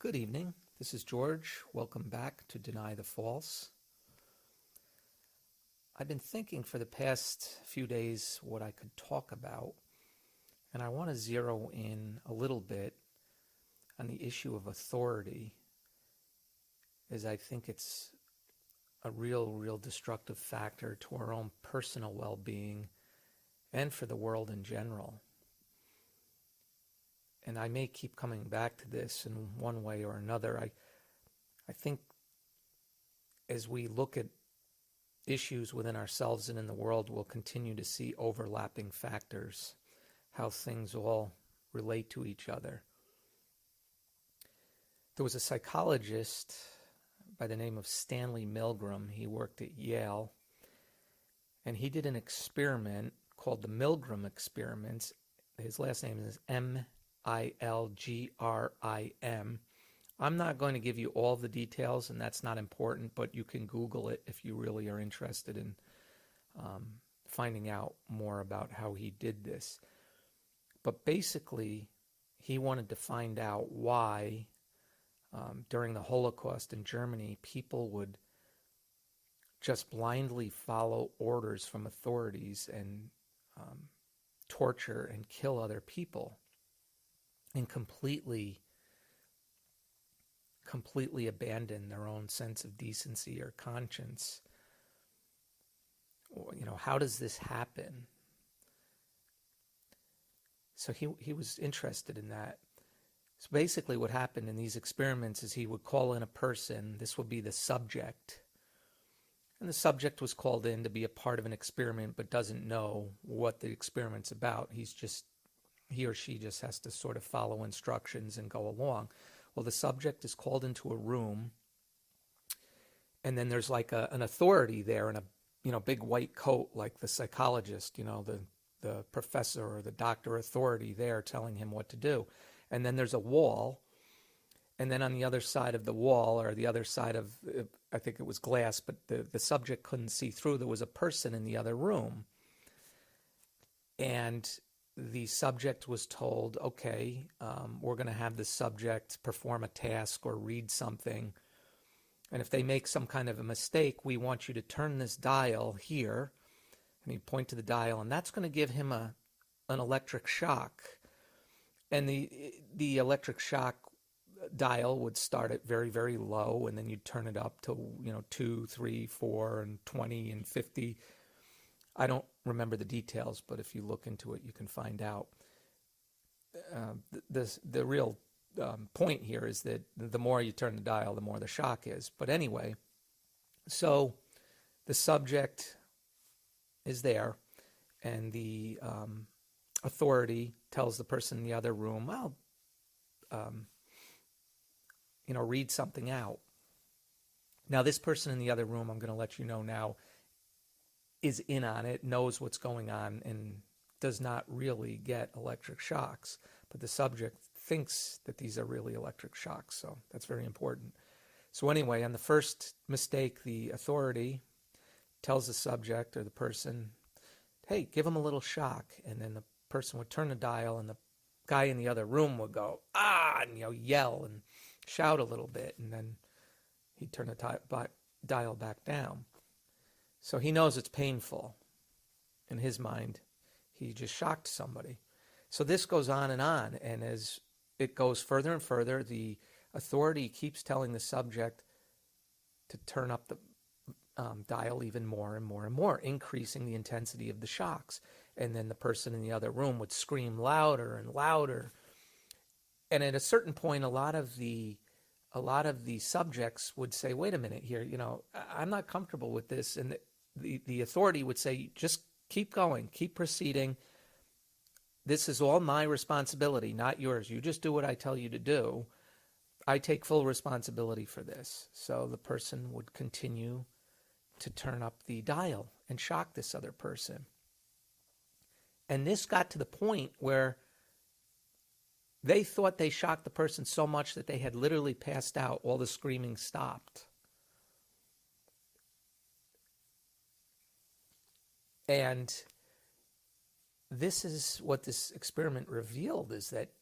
Good evening. This is George. Welcome back to Deny the False. I've been thinking for the past few days what I could talk about, and I want to zero in a little bit on the issue of authority, as I think it's a real destructive factor to our own personal well-being and for the world in general. And I may keep coming back to this in one way or another. I think as we look at issues within ourselves and in the world, we'll continue to see overlapping factors, how things all relate to each other. There was a psychologist by the name of Stanley Milgrim. He worked at Yale, and he did an experiment called the Milgrim experiments. His last name is Milgrim. I'm not going to give you all the details, and that's not important, but you can Google it if you really are interested in finding out more about how he did this. But basically, he wanted to find out why during the Holocaust in Germany, people would just blindly follow orders from authorities and torture and kill other people, and completely abandon their own sense of decency or conscience. How does this happen? So he was interested in that. So basically what happened in these experiments is he would call in a person. This would be the subject. And the subject was called in to be a part of an experiment but doesn't know what the experiment's about. He or she just has to sort of follow instructions and go along. Well, the subject is called into a room, and then there's like an authority there in a big white coat, like the psychologist, the professor or the doctor authority there telling him what to do. And then there's a wall, and then on the other side of the wall, or the other side of, I think it was glass, but the subject couldn't see through, there was a person in the other room. And the subject was told, okay, we're going to have the subject perform a task or read something. And if they make some kind of a mistake, we want you to turn this dial here. And he'd point to the dial, and that's going to give him an electric shock. And the electric shock dial would start at very, very low, and then you'd turn it up to 2, 3, 4, and 20, and 50. I don't remember the details, but if you look into it, you can find out. The real point here is that the more you turn the dial, the more the shock is. But anyway, so the subject is there, and the authority tells the person in the other room, well, read something out. Now, this person in the other room, I'm going to let you know now, is in on it, knows what's going on, and does not really get electric shocks. But the subject thinks that these are really electric shocks, so that's very important. So anyway, on the first mistake, the authority tells the subject or the person, hey, give him a little shock. And then the person would turn the dial, and the guy in the other room would go, and yell and shout a little bit, and then he'd turn the dial back down. So he knows it's painful. In his mind, he just shocked somebody. So this goes on, and as it goes further and further, the authority keeps telling the subject to turn up the dial even more and more and more, increasing the intensity of the shocks. And then the person in the other room would scream louder and louder. And at a certain point, a lot of the subjects would say, wait a minute here, I'm not comfortable with this. And the authority would say, just keep going, keep proceeding. This is all my responsibility, not yours. You just do what I tell you to do. I take full responsibility for this. So the person would continue to turn up the dial and shock this other person. And this got to the point where they thought they shocked the person so much that they had literally passed out. All the screaming stopped. And this is what this experiment revealed, is that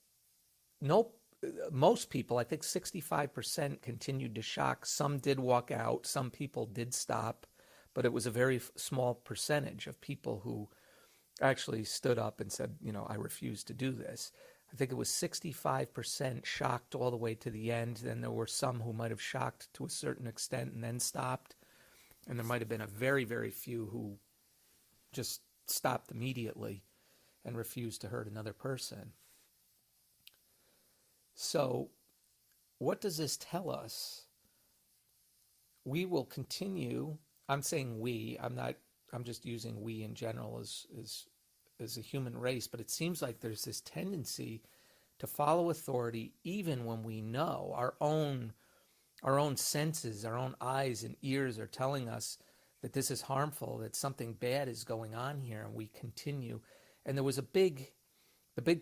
most people, I think 65% continued to shock. Some did walk out. Some people did stop. But it was a very small percentage of people who actually stood up and said, I refuse to do this. I think it was 65% shocked all the way to the end. Then there were some who might have shocked to a certain extent and then stopped. And there might have been a very, very few who just stopped immediately and refused to hurt another person. So what does this tell us? We will continue. I'm saying we. I'm just using we in general as a human race, but it seems like there's this tendency to follow authority even when we know our own senses, our own eyes and ears are telling us that this is harmful, that something bad is going on here, and we continue. And there was the big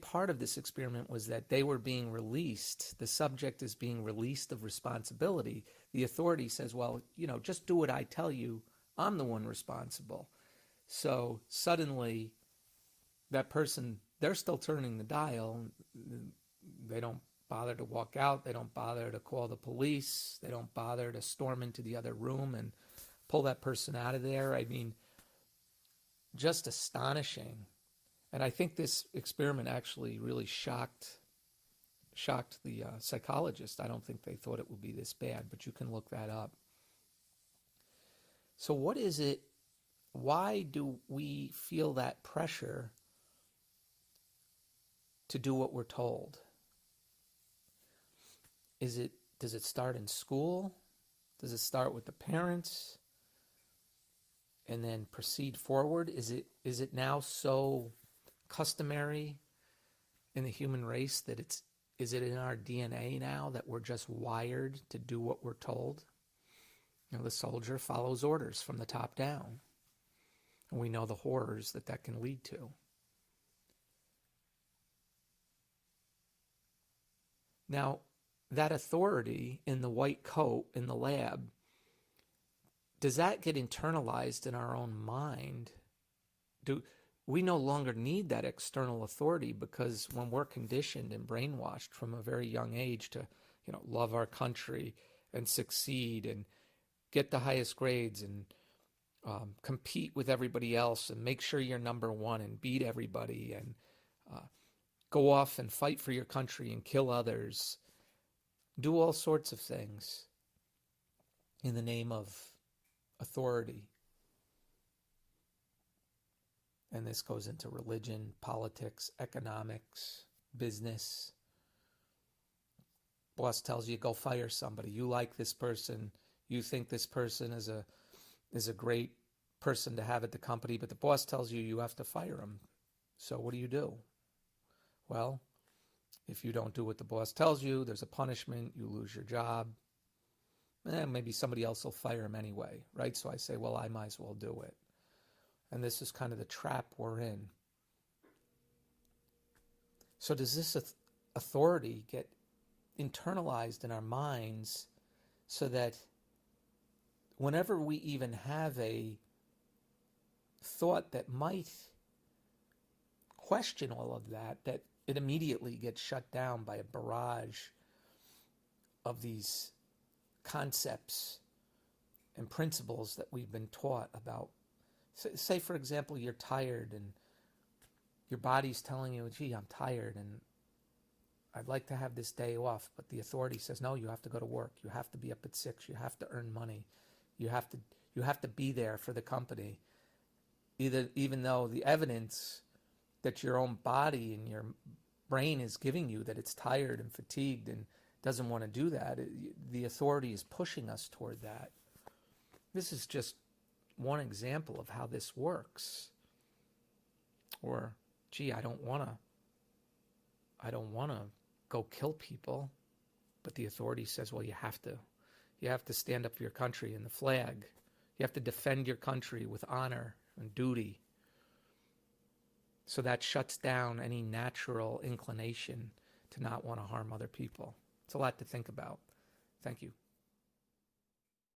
part of this experiment was that they were being released. The subject is being released of responsibility. The authority says, well, just do what I tell you. I'm the one responsible. So suddenly that person, they're still turning the dial. They don't bother to walk out. They don't bother to call the police. They don't bother to storm into the other room and pull that person out of there. I mean, just astonishing. And I think this experiment actually really shocked the psychologist. I don't think they thought it would be this bad, but you can look that up. So what is it? Why do we feel that pressure to do what we're told? Does it start in school? Does it start with the parents and then proceed forward? Is it now so customary in the human race that is it in our DNA now that we're just wired to do what we're told? The soldier follows orders from the top down. And we know the horrors that can lead to. Now, that authority in the white coat in the lab, does that get internalized in our own mind? We no longer need that external authority because when we're conditioned and brainwashed from a very young age to, love our country and succeed and get the highest grades and compete with everybody else and make sure you're number one and beat everybody and go off and fight for your country and kill others, do all sorts of things in the name of authority. And this goes into religion, politics, economics, business. Boss tells you, go fire somebody. You like this person. You think this person is a great person to have at the company, but the boss tells you you have to fire him. So what do? Well, if you don't do what the boss tells you, there's a punishment. You lose your job. Maybe somebody else will fire him anyway, right? So I say, well, I might as well do it. And this is kind of the trap we're in. So does this authority get internalized in our minds so that whenever we even have a thought that might question all of that it immediately gets shut down by a barrage of these concepts and principles that we've been taught about? Say, for example, you're tired and your body's telling you, gee, I'm tired and I'd like to have this day off, but the authority says, no, you have to go to work. You have to be up at 6. You have to earn money. You have to be there for the company. Even though the evidence that your own body and your brain is giving you that it's tired and fatigued and doesn't want to do that, the authority is pushing us toward that. This is just one example of how this works. Or, gee, I don't want to go kill people, but the authority says, well, you have to stand up for your country and the flag. You have to defend your country with honor and duty. So that shuts down any natural inclination to not want to harm other people. It's a lot to think about. Thank you.